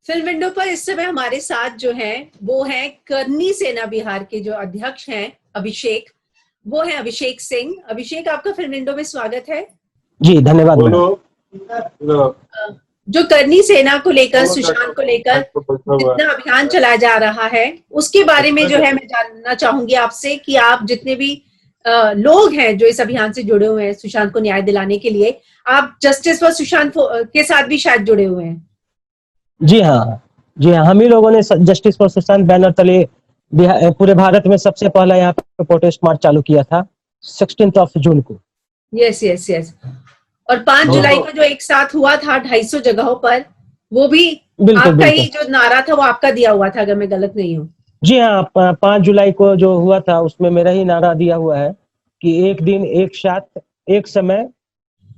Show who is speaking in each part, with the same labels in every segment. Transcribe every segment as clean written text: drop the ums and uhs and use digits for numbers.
Speaker 1: Film window पर इस समय हमारे साथ जो हैं वो हैं करनी सेना बिहार के जो अध्यक्ष हैं अभिषेक। वो हैं अभिषेक सिंह। अभिषेक, आपका फिल्म विंडो में स्वागत है।
Speaker 2: जी धन्यवाद।
Speaker 1: जो करनी सेना को लेकर, सुशांत को लेकर जितना अभियान चलाया जा रहा है उसके बारे में जो है मैं जानना चाहूंगी आपसे कि आप जितने भी लोग हैं जो इस अभियान से जुड़े हुए हैं सुशांत को न्याय दिलाने के लिए, आप जस्टिस फॉर सुशांत के साथ भी शायद जुड़े हुए हैं।
Speaker 2: जी हाँ, हम ही लोगों ने जस्टिस फॉर सुशांत बैनर तले पूरे भारत में सबसे पहला यहाँ पे प्रोटेस्ट मार्च चालू किया था 16 जून को।
Speaker 1: Yes yes yes. और 5 जुलाई को जो एक साथ हुआ था 250 जगहों पर, वो भी आपका ही जो नारा था वो आपका दिया हुआ था, अगर मैं गलत नहीं हूँ।
Speaker 2: जी हाँ, 5 जुलाई को जो हुआ था उसमें मेरा ही नारा दिया हुआ है कि एक दिन एक साथ एक समय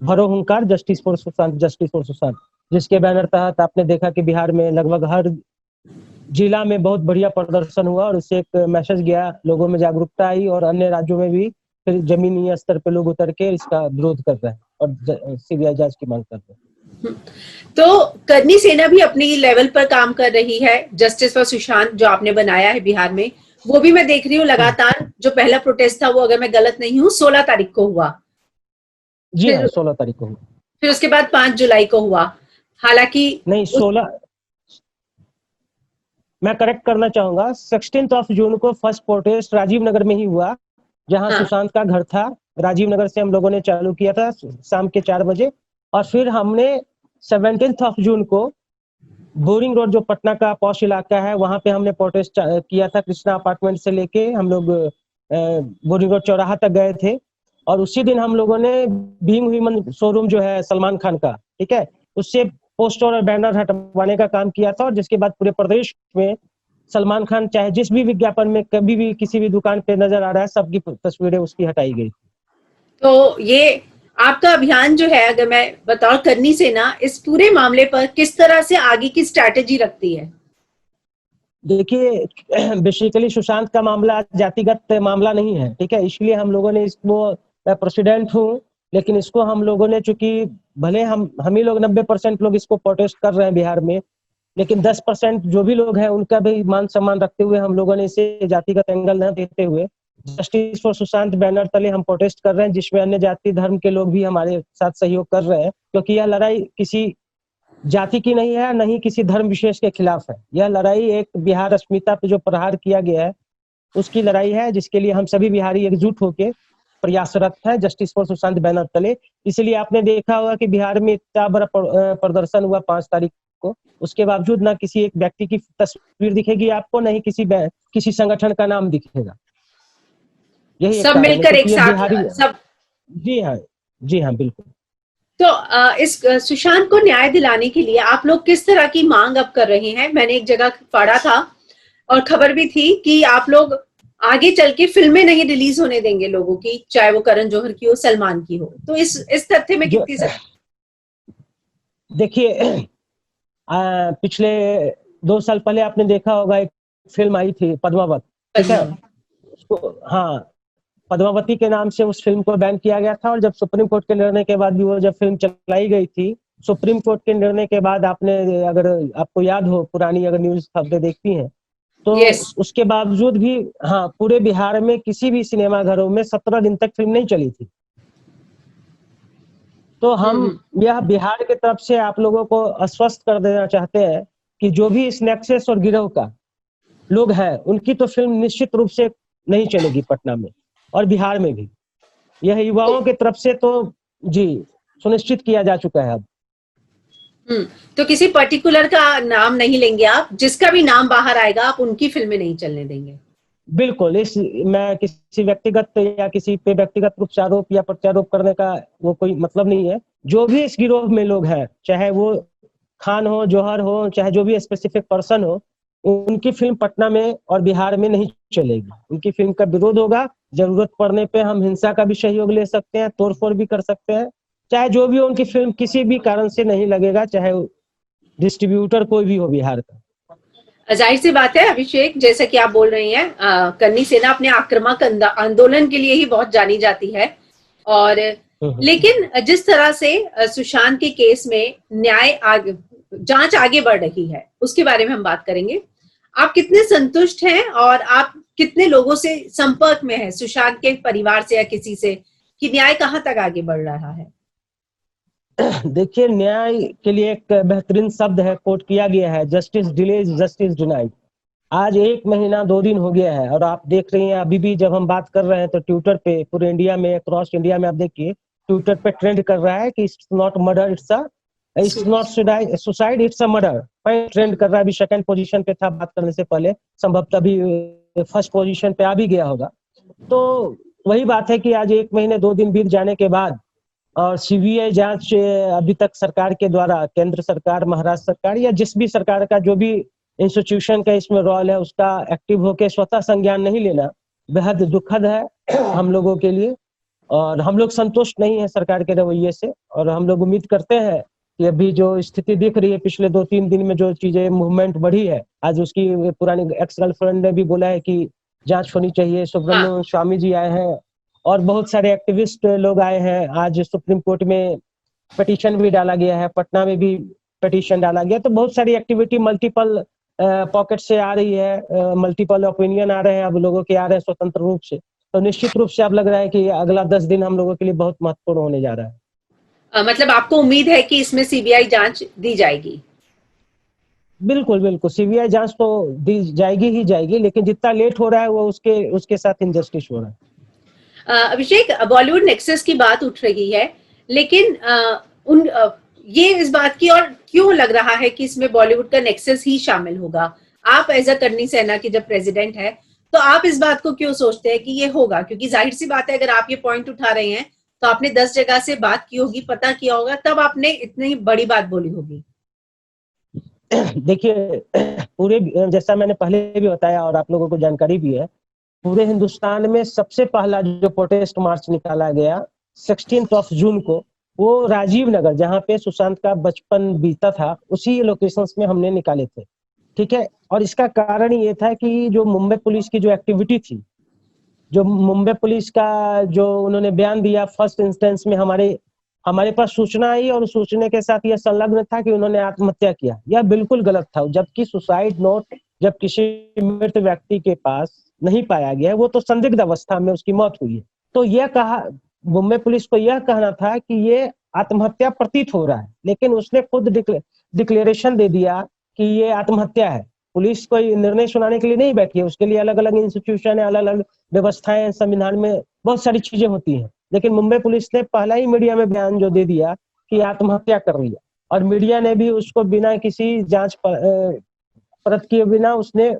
Speaker 2: भरो हुंकार justice for Sushant, justice for Sushant, जिसके बैनर तहत आपने देखा कि बिहार में लगभग हर जिला में बहुत बढ़िया प्रदर्शन हुआ और उससे एक मैसेज गया, लोगों में जागरूकता आई और अन्य राज्यों में भी फिर जमीनी स्तर पे लोग उतर के इसका विरोध कर रहे हैं और सीबीआई जांच की मांग कर रहे हैं।
Speaker 1: तो करनी सेना भी अपनी लेवल पर काम कर रही है। जस्टिस फॉर सुशांत जो आपने बनाया है बिहार में, वो भी मैं देख रही हूँ लगातार। जो पहला प्रोटेस्ट था वो, अगर मैं गलत नहीं हूँ, 16 तारीख को हुआ।
Speaker 2: जी हाँ, 16 तारीख को हुआ।
Speaker 1: फिर उसके बाद 5 जुलाई को हुआ। हालांकि
Speaker 2: नहीं, 16, मैं करेक्ट करना चाहूंगा, 16 जून को फर्स्ट प्रोटेस्ट राजीव नगर में ही हुआ, जहां सुशांत का घर था। राजीव नगर से हम लोगों ने चालू किया था शाम के 4 बजे, और फिर हमने 17 जून को बोरिंग रोड, जो पटना का पॉश इलाका है, वहां पे हमने प्रोटेस्ट किया था। कृष्णा अपार्टमेंट से लेके हम लोग बोरिंग रोड चौराहा तक गए थे, और उसी दिन हम लोगों ने भीम ह्यूमन शोरूम जो है सलमान खान का, ठीक है, उससे पोस्टर और बैनर हटवाने का काम किया था। और जिसके बाद पूरे प्रदेश में सलमान खान चाहे जिस भी विज्ञापन में कभी भी किसी भी दुकान पे नजर आ रहा है, सबकी तस्वीरें उसकी हटाई गई। तो
Speaker 1: ये आपका अभियान जो है, अगर मैं बताऊं, करनी सेना इस पूरे मामले पर किस तरह से आगे की स्ट्रैटेजी रखती है?
Speaker 2: देखिए, बेसिकली सुशांत का मामला जातिगत मामला नहीं है, ठीक है, इसलिए हम लोगों ने इसको, मैं प्रेसिडेंट हूँ, लेकिन इसको हम लोगों ने, चूंकि भले हम ही लोग 90% लोग इसको प्रोटेस्ट कर रहे हैं बिहार में, लेकिन 10% जो भी लोग हैं उनका भी मान सम्मान रखते हुए हम लोगों ने इसे जातिगत एंगल न देते हुए जस्टिस फॉर सुशांत बैनर तले हम प्रोटेस्ट कर रहे हैं, जिसमें अन्य जाति धर्म के लोग भी हमारे साथ सहयोग कर रहे हैं। क्योंकि यह लड़ाई किसी जाति की नहीं है, नहीं किसी धर्म विशेष के खिलाफ है। यह लड़ाई एक बिहार अस्मिता पे जो प्रहार किया गया है उसकी लड़ाई है, जिसके लिए हम सभी बिहारी एकजुट होकर प्रयासरत है जस्टिस फॉर सुशांत बैनर तले। इसलिए आपने देखा होगा कि बिहार में इतना बड़ा प्रदर्शन हुआ 5 तारीख को, उसके बावजूद ना किसी एक व्यक्ति की तस्वीर दिखेगी आपको, नहीं किसी संगठन का नाम दिखेगा। यही
Speaker 1: सब मिलकर एक साथ सब।
Speaker 2: जी हाँ बिल्कुल।
Speaker 1: तो इस सुशांत को न्याय दिलाने के लिए आप लोग किस तरह की मांग अब कर रहे हैं? मैंने एक जगह पढ़ा था और खबर भी थी कि आप लोग आगे चल के फिल्में नहीं रिलीज होने देंगे लोगों की, चाहे वो करण जौहर की हो, सलमान की हो। तो इस तथ्य में कितनी
Speaker 2: देखिए, पिछले 2 साल पहले आपने देखा होगा एक फिल्म आई थी पद्मावत, ठीक है, हाँ, पद्मावती के नाम से उस फिल्म को बैन किया गया था। और जब सुप्रीम कोर्ट के निर्णय के बाद भी वो जब फिल्म चलाई गई थी, सुप्रीम कोर्ट के निर्णय के बाद, आपने, अगर आपको याद हो, पुरानी अगर न्यूज खबरें देखती हैं तो उसके बावजूद भी, हाँ, पूरे बिहार में किसी भी सिनेमा घरों में 17 दिन तक फिल्म नहीं चली थी। तो हम यह बिहार की तरफ से आप लोगों को आश्वस्त कर देना चाहते हैं कि जो भी इस नेक्सस और गिरोह का लोग हैं उनकी तो फिल्म निश्चित रूप से नहीं चलेगी पटना में और बिहार में भी। यह युवाओं की तरफ से तो जी सुनिश्चित किया जा चुका है अब।
Speaker 1: तो किसी पर्टिकुलर का नाम नहीं लेंगे आप, जिसका भी नाम बाहर आएगा आप उनकी फिल्में नहीं चलने देंगे?
Speaker 2: बिल्कुल, मैं किसी व्यक्तिगत या किसी पे व्यक्तिगत रूप से आरोप या प्रत्यारोप करने का वो कोई मतलब नहीं है। जो भी इस गिरोह में लोग हैं, चाहे वो खान हो, जौहर हो, चाहे जो भी स्पेसिफिक पर्सन हो, उनकी फिल्म पटना में और बिहार में नहीं चलेगी। उनकी फिल्म का विरोध होगा। जरूरत पड़ने पे हम हिंसा का भी सहयोग ले सकते हैं, तोड़फोड़ भी कर सकते हैं, चाहे जो भी हो, उनकी फिल्म किसी भी कारण से नहीं लगेगा, चाहे डिस्ट्रीब्यूटर कोई भी हो बिहार का।
Speaker 1: जाहिर सी बात है अभिषेक, जैसा कि आप बोल रही हैं, करनी सेना अपने आक्रामक आंदोलन के लिए ही बहुत जानी जाती है। और लेकिन जिस तरह से सुशांत के केस में न्याय जांच आगे बढ़ रही है उसके बारे में हम बात करेंगे। आप कितने संतुष्ट हैं और आप कितने लोगों से संपर्क में हैं, सुशांत के परिवार से या किसी से, कि न्याय कहाँ तक आगे बढ़ रहा है?
Speaker 2: देखिए, न्याय के लिए एक बेहतरीन शब्द है, कोट किया गया है, जस्टिस डिलेज जस्टिस डिनाइड। आज 1 महीना 2 दिन हो गया है और आप देख रही हैं अभी भी जब हम बात कर रहे हैं तो ट्विटर पे पूरे इंडिया में, क्रॉस इंडिया में आप देखिए ट्विटर पे ट्रेंड कर रहा है कि it's not murder, it's not suicide, it's a murder. Trend कर रहा है, अभी सेकंड पोजीशन पे था बात करने से पहले, संभवतः अभी फर्स्ट पोजीशन पे आ भी गया होगा। तो वही बात है कि आज 1 महीने 2 दिन बीत जाने के बाद और सीबीआई जांच अभी तक सरकार के द्वारा, केंद्र सरकार, महाराष्ट्र सरकार या जिस भी सरकार का जो भी इंस्टीट्यूशन का इसमें रोल है, उसका एक्टिव होकर स्वतः संज्ञान नहीं लेना बेहद दुखद है हम लोगों के लिए। और हम लोग संतुष्ट नहीं है सरकार के रवैये से, और हम लोग उम्मीद करते हैं कि अभी जो स्थिति दिख रही है पिछले 2-3 दिन में, जो चीजें मूवमेंट बढ़ी है, आज उसकी पुरानी एक्स गर्लफ्रेंड ने भी बोला है कि जांच होनी चाहिए, सुब्रमण्यम स्वामी जी आए हैं और बहुत सारे एक्टिविस्ट लोग आए हैं। आज सुप्रीम कोर्ट में पिटीशन भी डाला गया है, पटना में भी पिटीशन डाला गया। तो बहुत सारी एक्टिविटी मल्टीपल पॉकेट से आ रही है, मल्टीपल ओपिनियन आ रहे हैं, अब लोगों के आ रहे हैं स्वतंत्र रूप से। तो निश्चित रूप से अब लग रहा है कि अगला 10 दिन हम लोगों के लिए बहुत महत्वपूर्ण होने जा रहा है।
Speaker 1: मतलब आपको उम्मीद है कि इसमें सीबीआई जांच दी जाएगी?
Speaker 2: बिल्कुल बिल्कुल, सीबीआई जांच तो दी जाएगी ही जाएगी, लेकिन जितना लेट हो रहा है वो उसके साथ इनजस्टिस हो रहा है।
Speaker 1: अभिषेक, बॉलीवुड नेक्सस की बात उठ रही है, लेकिन ये इस बात की और क्यों लग रहा है कि इसमें बॉलीवुड का नेक्सस ही शामिल होगा? आप एज अ करनी सेना के जब प्रेसिडेंट है, तो आप इस बात को क्यों सोचते हैं कि ये होगा? क्योंकि जाहिर सी बात है, अगर आप ये पॉइंट उठा रहे हैं तो आपने 10 जगह से बात की होगी, पता किया होगा, तब आपने इतनी बड़ी बात बोली होगी।
Speaker 2: देखिए, पूरे, जैसा मैंने पहले भी बताया और आप लोगों को जानकारी भी है, पूरे हिंदुस्तान में सबसे पहला जो प्रोटेस्ट मार्च निकाला गया 16 जून को, वो राजीव नगर, जहाँ पे सुशांत का बचपन बीता था, उसी लोकेशंस में हमने निकाले थे। ठीक है, और इसका कारण ये था कि जो मुंबई पुलिस की जो एक्टिविटी थी, जो मुंबई पुलिस का जो उन्होंने बयान दिया, फर्स्ट इंस्टेंस में हमारे पास सूचना आई और सूचना के साथ यह संलग्न था कि उन्होंने आत्महत्या किया। यह बिल्कुल गलत था, जबकि सुसाइड नोट जब किसी मृत व्यक्ति के पास नहीं पाया गया है, वो तो संदिग्ध अवस्था में उसकी मौत हुई है। तो यह कहा, मुंबई पुलिस को यह कहना था कि ये आत्महत्या प्रतीत हो रहा है, लेकिन उसने खुद डिक्लेरेशन दे दिया कि ये आत्महत्या है। पुलिस कोई निर्णय सुनाने के लिए नहीं बैठी है, उसके लिए अलग अलग इंस्टीट्यूशन है, अलग अलग व्यवस्थाएं, संविधान में बहुत सारी चीजें होती हैं। लेकिन मुंबई पुलिस ने पहला ही मीडिया में बयान जो दे दिया कि आत्महत्या कर लिया, और मीडिया ने भी उसको बिना किसी जांच परत किए बिना उसने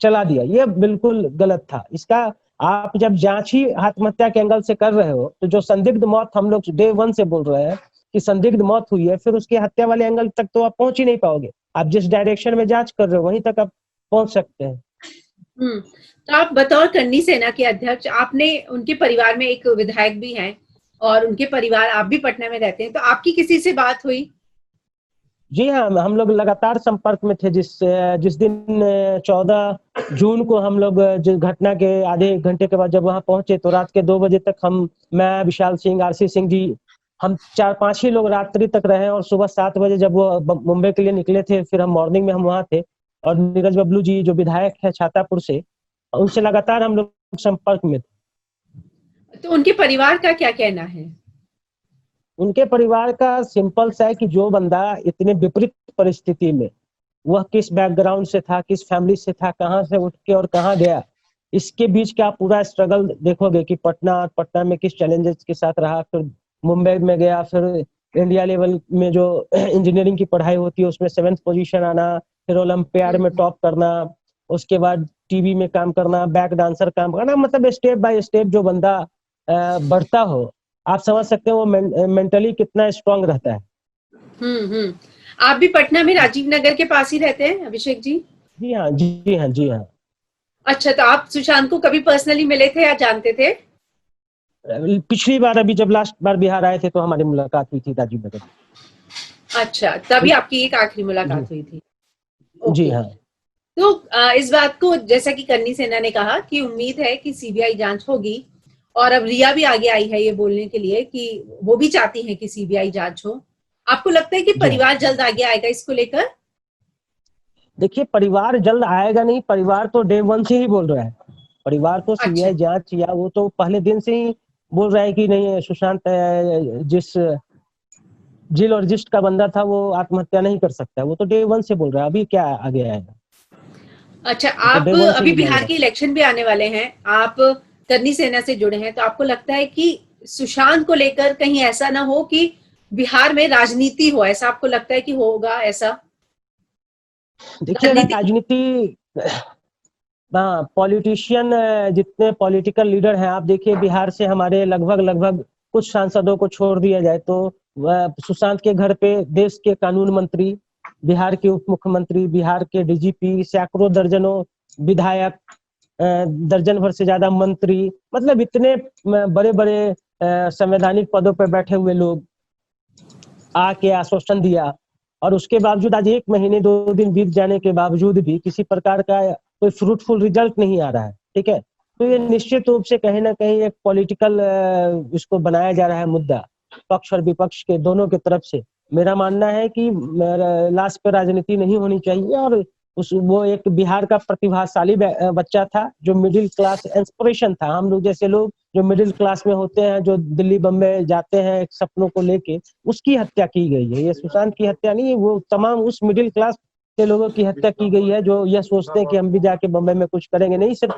Speaker 2: चला दिया। ये बिल्कुल गलत था। इसका, आप जब जांच ही आत्महत्या के एंगल से कर रहे हो, तो जो संदिग्ध मौत हम लोग डे 1 से बोल रहे हैं कि संदिग्ध मौत हुई है, फिर उसकी हत्या वाले एंगल तक तो आप पहुंच ही नहीं पाओगे। आप जिस डायरेक्शन में जांच कर रहे हो वहीं तक आप पहुंच सकते हैं।
Speaker 1: तो आप बतौर करनी सेना के अध्यक्ष, आपने, उनके परिवार में एक विधायक भी हैं और उनके परिवार, आप भी पटना में रहते हैं, तो आपकी किसी से बात हुई?
Speaker 2: जी हाँ, हम लोग लगातार संपर्क में थे। जिस दिन 14 जून को हम लोग जिस घटना के आधे एक घंटे के बाद जब वहां पहुंचे, तो रात के 2 बजे तक मैं, विशाल सिंह, आरसी सिंह जी, हम 4-5 ही लोग रात्रि तक रहे, और सुबह 7 बजे जब वो मुंबई के लिए निकले थे, फिर हम मॉर्निंग में हम वहां थे। और नीरज बबलू जी जो विधायक है छातापुर से, उनसे लगातार हम लोग संपर्क में थे।
Speaker 1: तो उनके परिवार का क्या कहना है?
Speaker 2: उनके परिवार का सिंपल सा है कि जो बंदा इतने विपरीत परिस्थिति में, वह किस बैकग्राउंड से था, किस फैमिली से था, कहाँ से उठ के और कहाँ गया, इसके बीच का पूरा स्ट्रगल देखोगे कि पटना में किस चैलेंजेस के साथ रहा, फिर मुंबई में गया, फिर इंडिया लेवल में जो इंजीनियरिंग की पढ़ाई होती है उसमें 7th पोजीशन आना, फिर ओलंपियाड में टॉप करना, उसके बाद टीवी में काम करना, बैक डांसर काम करना, मतलब स्टेप बाय स्टेप जो बंदा बढ़ता हो, आप समझ सकते हैं वो मेंटली कितना स्ट्रांग रहता है।
Speaker 1: हम्म। आप भी पटना में राजीव नगर के पास ही रहते हैं, अभिषेक जी?
Speaker 2: जी हाँ, जी हाँ, जी हाँ।
Speaker 1: अच्छा, तो आप सुशांत को कभी पर्सनली मिले थे या जानते थे?
Speaker 2: पिछली बार, अभी जब लास्ट बार बिहार आए थे तो हमारी मुलाकात हुई थी राजीव नगर।
Speaker 1: अच्छा, तभी आपकी एक आखिरी मुलाकात हुई थी।
Speaker 2: जी हाँ।
Speaker 1: तो इस बात को, जैसा कि करनी सेना ने कहा कि उम्मीद है कि सीबीआई जांच होगी, और अब रिया भी आगे आई है ये बोलने के लिए कि वो भी चाहती हैं कि सीबीआई जांच हो, आपको लगता है कि परिवार जल्द आगे आएगा इसको लेकर?
Speaker 2: देखिए, परिवार जल्द आएगा नहीं, परिवार तो डे वन से ही बोल रहा है। परिवार तो सीबीआई
Speaker 1: अच्छा।
Speaker 2: जांच या वो तो पहले दिन से ही बोल रहा है कि नहीं, सुशांत जिस जिल और जिस्ट का बंदा था वो आत्महत्या नहीं कर सकता। वो तो डे वन से बोल रहा है, अभी क्या आगे आएगा।
Speaker 1: अच्छा,
Speaker 2: तो
Speaker 1: आप
Speaker 2: डे वन से
Speaker 1: अभी
Speaker 2: ही बोल
Speaker 1: बिहार
Speaker 2: रहा
Speaker 1: के इलेक्शन भी आने वाले हैं, आप करनी सेना से जुड़े हैं, तो आपको लगता है कि सुशांत को लेकर कहीं ऐसा ना हो कि बिहार में राजनीति हो, ऐसा आपको लगता है कि होगा ऐसा?
Speaker 2: है। देखिए, अगर राजनीति, हाँ, पॉलिटिशियन, जितने पॉलिटिकल लीडर हैं, आप देखिए बिहार से हमारे लगभग कुछ सांसदों को छोड़ दिया जाए तो सुशांत के घर पे देश के कानून मंत्री, बिहार के उप मुख्यमंत्री, बिहार के डीजीपी, सैकड़ों दर्जनों विधायक, दर्जन भर से ज्यादा मंत्री, मतलब इतने बड़े बड़े संवैधानिक पदों पर बैठे हुए लोग आके आश्वासन दिया, और उसके बावजूद आज 1 महीने 2 दिन बीत जाने के बावजूद भी किसी प्रकार का कोई फ्रूटफुल रिजल्ट नहीं आ रहा है। ठीक है, तो ये निश्चित रूप से कहीं ना कहीं एक पॉलिटिकल इसको बनाया जा रहा है मुद्दा, पक्ष और विपक्ष के दोनों की तरफ से। मेरा मानना है कि लास्ट पे राजनीति नहीं होनी चाहिए, और वो एक बिहार का प्रतिभाशाली बच्चा था जो मिडिल क्लास इंस्पिरेशन था। हम लोग जैसे लोग जो मिडिल क्लास में होते हैं, जो दिल्ली बम्बई जाते हैं सपनों को लेके, उसकी हत्या की गई है। ये सुशांत की हत्या नहीं है, वो तमाम उस मिडिल क्लास के लोगों की हत्या की गई है जो यह सोचते हैं कि हम भी जाके बम्बई में कुछ करेंगे। नहीं, सिर्फ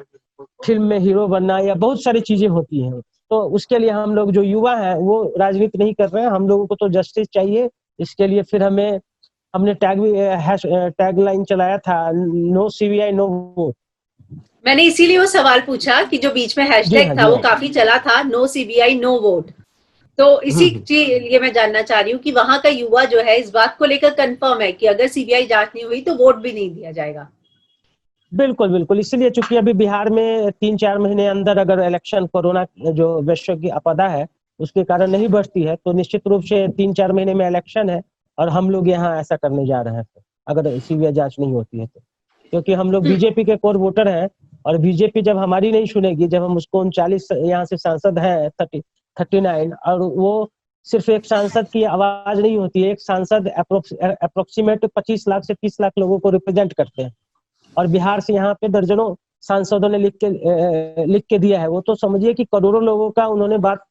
Speaker 2: फिल्म में हीरो बनना या बहुत सारी चीजें होती हैं, तो उसके लिए हम लोग जो युवा हैं वो राजनीति नहीं कर रहे हैं। हम लोगों को तो जस्टिस चाहिए। इसके लिए फिर हमने टैग लाइन चलाया था, नो सीबीआई नो वोट।
Speaker 1: मैंने इसीलिए वो सवाल पूछा कि जो बीच में हैशटैग था वो काफी चला था, नो सीबीआई नो वोट। तो इसी के लिए मैं जानना चाह रही हूँ कि वहां का युवा जो है इस बात को लेकर कंफर्म है कि अगर सीबीआई जांच नहीं हुई तो वोट भी नहीं दिया जाएगा।
Speaker 2: बिल्कुल बिल्कुल, इसलिए चूंकि अभी बिहार में 3-4 महीने अंदर अगर इलेक्शन, कोरोना जो वैश्विक की आपदा है उसके कारण नहीं बढ़ती है, तो निश्चित रूप से 3-4 महीने में इलेक्शन है, और हम लोग यहाँ ऐसा करने जा रहे हैं अगर सीबीआई जांच नहीं होती है तो। क्योंकि हम लोग बीजेपी के कोर वोटर हैं, और बीजेपी जब हमारी नहीं सुनेगी, जब हम उसको 39 यहाँ से सांसद हैं 39, और वो सिर्फ एक सांसद की आवाज नहीं होती है, एक सांसद अप्रोक्सीमेट 25 लाख से 30 लाख लोगों को रिप्रेजेंट करते हैं, और बिहार से यहाँ पे दर्जनों सांसदों ने लिख के दिया है। वो तो समझिए कि करोड़ों लोगों का उन्होंने बात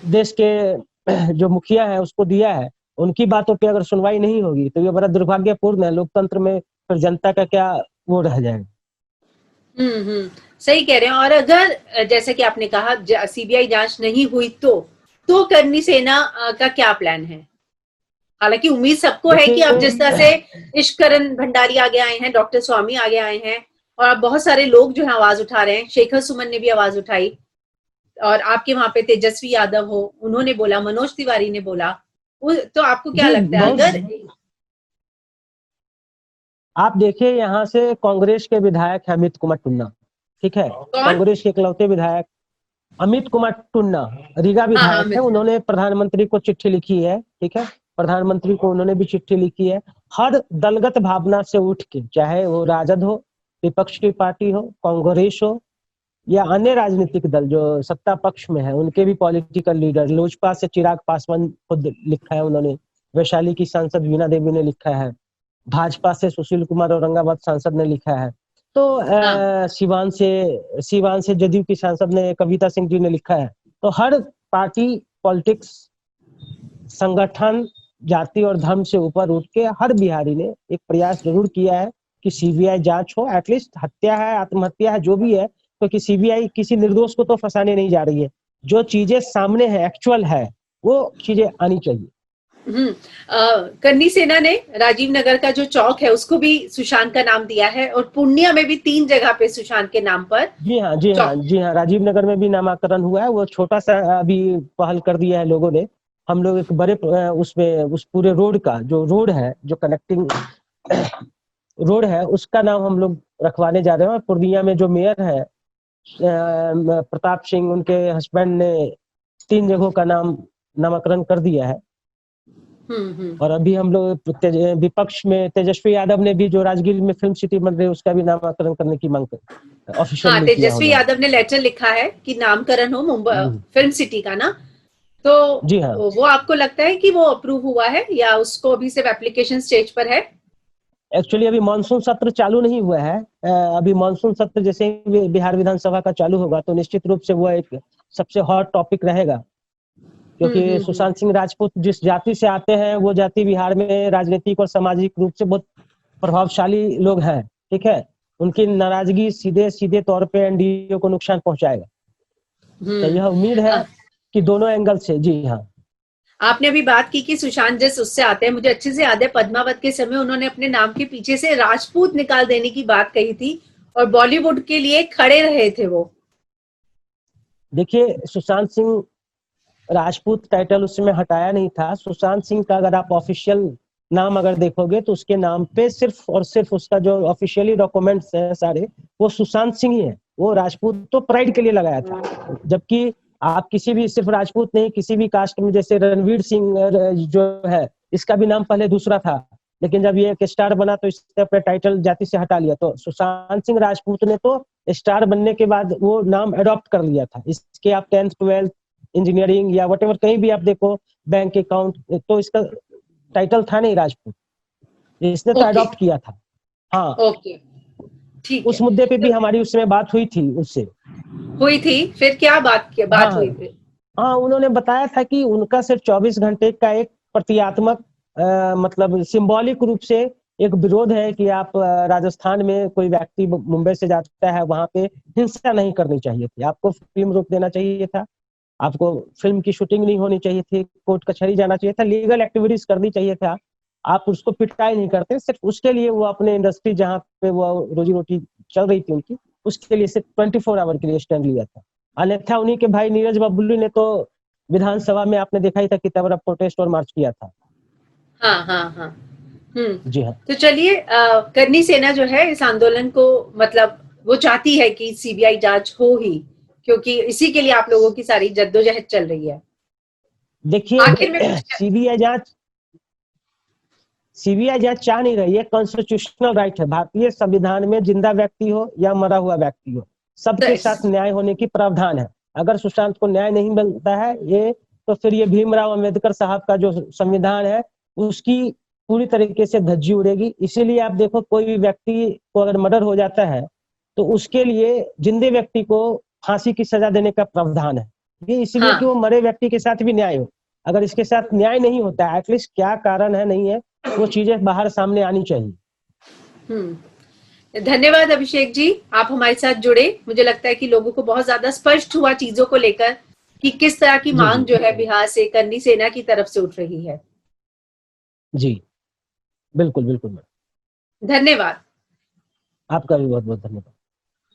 Speaker 2: देश के जो मुखिया है उसको दिया है। उनकी बातों पे अगर सुनवाई नहीं होगी तो ये बड़ा दुर्भाग्यपूर्ण है। लोकतंत्र में फिर जनता का क्या वो रह जाएगा।
Speaker 1: सही कह रहे हैं। और अगर जैसे कि आपने कहा सीबीआई जांच नहीं हुई तो करनी सेना का क्या प्लान है? हालांकि उम्मीद सबको है कि अब जिस तरह से इश्करण भंडारी आगे आए हैं, डॉक्टर स्वामी आगे आए हैं, और अब बहुत सारे लोग जो है आवाज उठा रहे हैं, शेखर सुमन ने भी आवाज उठाई, और आपके वहां पे तेजस्वी यादव हो, उन्होंने बोला, मनोज तिवारी ने बोला, तो आपको क्या लगता है अगर
Speaker 2: आप देखिए यहाँ से कांग्रेस के विधायक है अमित कुमार टुन्ना, ठीक है, कांग्रेस के इकलौते विधायक अमित कुमार टुन्ना रीगा विधायक है, उन्होंने प्रधानमंत्री को चिट्ठी लिखी है। ठीक है, प्रधानमंत्री को उन्होंने भी चिट्ठी लिखी है। हर दलगत भावना से उठ के, चाहे वो राजद हो, विपक्ष की पार्टी हो, कांग्रेस हो, या अन्य राजनीतिक दल जो सत्ता पक्ष में है, उनके भी पॉलिटिकल लीडर, लोजपा से चिराग पासवान खुद लिखा है उन्होंने, वैशाली की सांसद वीणा देवी ने लिखा है, भाजपा से सुशील कुमार औरंगाबाद सांसद ने लिखा है, तो सिवान से जदयू की सांसद ने कविता सिंह जी ने लिखा है। तो हर पार्टी, पॉलिटिक्स, संगठन, जाति और धर्म से ऊपर उठ के हर बिहारी ने एक प्रयास जरूर किया है कि सीबीआई जांच हो। एटलीस्ट हत्या है, आत्महत्या है, जो भी है, क्योंकि सीबीआई किसी निर्दोष को तो फंसाने नहीं जा रही है। जो चीजें सामने है, एक्चुअल है, वो चीजें आनी चाहिए।
Speaker 1: करनी सेना ने राजीव नगर का जो चौक है उसको भी सुशांत का नाम दिया है, और पूर्णिया में भी 3 जगह पे सुशांत के नाम पर। जी हाँ,
Speaker 2: राजीव नगर में भी नामाकरण हुआ है। वो छोटा सा अभी पहल कर दिया है लोगों ने। हम लोग एक बड़े उसमें उस पूरे रोड का जो रोड है, जो कनेक्टिंग रोड है, उसका नाम हम लोग रखवाने जा रहे हैं। पूर्णिया में जो मेयर है प्रताप सिंह, उनके हस्बैंड ने 3 जगहों का नामकरण कर दिया है। और अभी हम लोग विपक्ष में तेजस्वी यादव ने भी, जो राजगीर में फिल्म सिटी बन रही है, उसका भी नामकरण करने की मांग ऑफिशियल
Speaker 1: तेजस्वी यादव ने लेटर लिखा है कि नामकरण हो मुंबई फिल्म सिटी का ना। तो
Speaker 2: जी हाँ।
Speaker 1: वो आपको लगता है कि वो अप्रूव हुआ है या उसको अभी सिर्फ एप्लीकेशन स्टेज पर है?
Speaker 2: एक्चुअली अभी मानसून सत्र चालू नहीं हुआ है। अभी मानसून सत्र जैसे ही बिहार विधानसभा का चालू होगा तो निश्चित रूप से वो एक सबसे हॉट टॉपिक रहेगा, क्योंकि सुशांत सिंह राजपूत जिस जाति से आते हैं वो जाति बिहार में राजनीतिक और सामाजिक रूप से बहुत प्रभावशाली लोग हैं, ठीक है। उनकी नाराजगी सीधे सीधे तौर पे एनडीए को नुकसान पहुंचाएगा। तो यह उम्मीद है कि दोनों एंगल से। जी हाँ।
Speaker 1: आपने अभी बात की कि सुशांत जिस उससे आते हैं, मुझे अच्छे से याद है पद्मावत के समय उन्होंने अपने नाम के पीछे से राजपूत निकाल देने की बात कही थी और बॉलीवुड के लिए खड़े रहे थे वो।
Speaker 2: देखिए, सुशांत सिंह राजपूत टाइटल उसमें हटाया नहीं था। सुशांत सिंह का अगर आप ऑफिशियल नाम अगर देखोगे तो उसके नाम पे सिर्फ और सिर्फ उसका जो ऑफिशियली डॉक्यूमेंट्स है सारे, वो सुशांत सिंह ही है। वो राजपूत तो प्राइड के लिए लगाया था, जबकि आप किसी भी सिर्फ राजपूत नहीं, किसी भी कास्ट में, जैसे रणवीर सिंह जो है, इसका भी नाम पहले दूसरा था, लेकिन जब ये एक स्टार बना तो इसने अपना टाइटल जाति से हटा लिया। तो सुशांत सिंह राजपूत ने तो स्टार बनने के बाद वो नाम अडॉप्ट कर लिया था। इसके आप 10th 12th इंजीनियरिंग या वट कहीं भी आप देखो, बैंक अकाउंट, तो इसका टाइटल था नहीं राजपूत, इसने तो अडॉप्ट किया था। हाँ,
Speaker 1: ओके, ठीक
Speaker 2: उस
Speaker 1: है।
Speaker 2: मुद्दे पे भी हमारी उस समय बात हुई थी उससे।
Speaker 1: हुई थी, फिर क्या बात
Speaker 2: हाँ
Speaker 1: हुई फिर?
Speaker 2: हाँ, उन्होंने बताया था कि उनका सिर्फ 24 घंटे का एक प्रतीकात्मक मतलब सिंबॉलिक रूप से एक विरोध है कि आप राजस्थान में कोई व्यक्ति मुंबई से जाता है, वहां पे हिंसा नहीं करनी चाहिए थी, आपको फिल्म रोक देना चाहिए था, आपको फिल्म की शूटिंग नहीं होनी चाहिए थी, कोर्ट कचहरी जाना चाहिए था, लीगल एक्टिविटीज करनी चाहिए था। आप उसको पिटाई नहीं करते, सिर्फ उसके लिए वो अपने इंडस्ट्री जहाँ पे वो रोजी रोटी चल रही थी उनकी, उसके लिए सिर्फ 24 आवर के लिए स्टैंड लिया था। अन्यथा उन्हीं के भाई नीरज बबलू ने तो विधानसभा में आपने देखा ही था कितना बड़ा प्रोटेस्ट और मार्च किया था।
Speaker 1: हाँ हाँ हाँ।
Speaker 2: जी हाँ।
Speaker 1: तो चलिए, करनी सेना जो है इस आंदोलन को, मतलब वो चाहती है कि सीबीआई जांच हो ही, क्योंकि इसी के लिए आप लोगों की सारी जद्दोजहद चल रही है। आखिर में
Speaker 2: देखिए, सीबीआई जांच चाह नहीं रही है, कॉन्स्टिट्यूशनल राइट है। भारतीय संविधान में जिंदा व्यक्ति हो या मरा हुआ व्यक्ति हो, सबके साथ न्याय होने की प्रावधान है। अगर सुशांत को न्याय नहीं मिलता है ये, तो फिर ये भीमराव अंबेडकर साहब का जो संविधान है उसकी पूरी तरीके से धज्जी उड़ेगी। इसीलिए आप देखो, कोई भी व्यक्ति को अगर मर्डर हो जाता है तो उसके लिए जिंदे व्यक्ति को फांसी की सजा देने का प्रावधान है। ये इसलिए कि वो मरे व्यक्ति के साथ भी न्याय हो। अगर इसके साथ न्याय नहीं होता है, एटलीस्ट क्या कारण है, नहीं है, वो चीजें बाहर सामने आनी चाहिए।
Speaker 1: धन्यवाद अभिषेक जी, आप हमारे साथ जुड़े। मुझे लगता है कि लोगों को बहुत ज्यादा स्पष्ट हुआ चीजों को लेकर कि किस तरह की मांग जो है बिहार से करनी सेना की तरफ से उठ रही है।
Speaker 2: जी बिल्कुल बिल्कुल।
Speaker 1: धन्यवाद।
Speaker 2: आपका भी बहुत बहुत धन्यवाद।